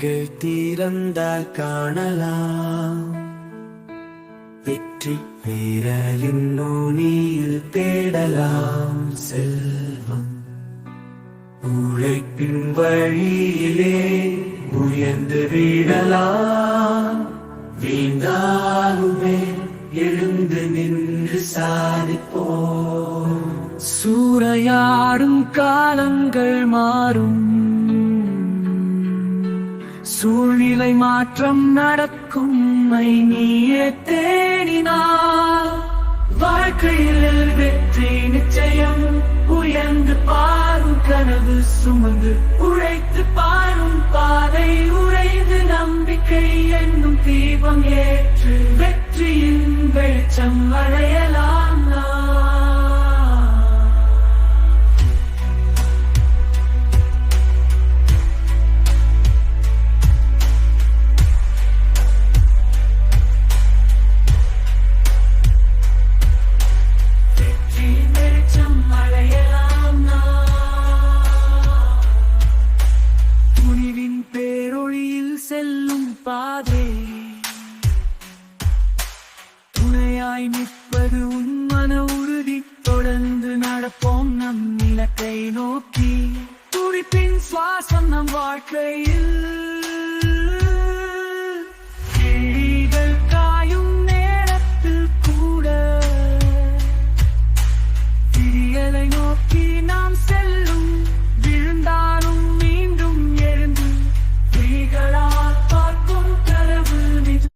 கண்கள் திறந்தால் காணலாம் வெற்றி பேரலின் நுனியில் தேடலாம் செல்வம். உழைப்பின் வழியிலே உயர்ந்து விடலாம். வீழ்ந்தாலுமே எழுந்து நின்று சாதிப்போம். சூறையாடும் காலங்கள் மாறும், சூழ்நிலை மாற்றம் நடக்கும். நீயே தேடினார் வாழ்க்கையில் வெற்றி நிச்சயம். உயர்ந்து பாரும் கனவு சுமந்து உழைத்து பாரும் பாதை உறைந்து நம்பிக்கை என்னும் தீபம் ஏற்று வெற்றியின் வெளிச்சம் அடையலாம். செல்லும் பாதை துணையாய் நிற்பது உன் மன உறுதி. தொடர்ந்து நடப்போம் நம் இலக்கை நோக்கி. துடிப்பின் சுவாசம் நம் வாழ்க்கையில்.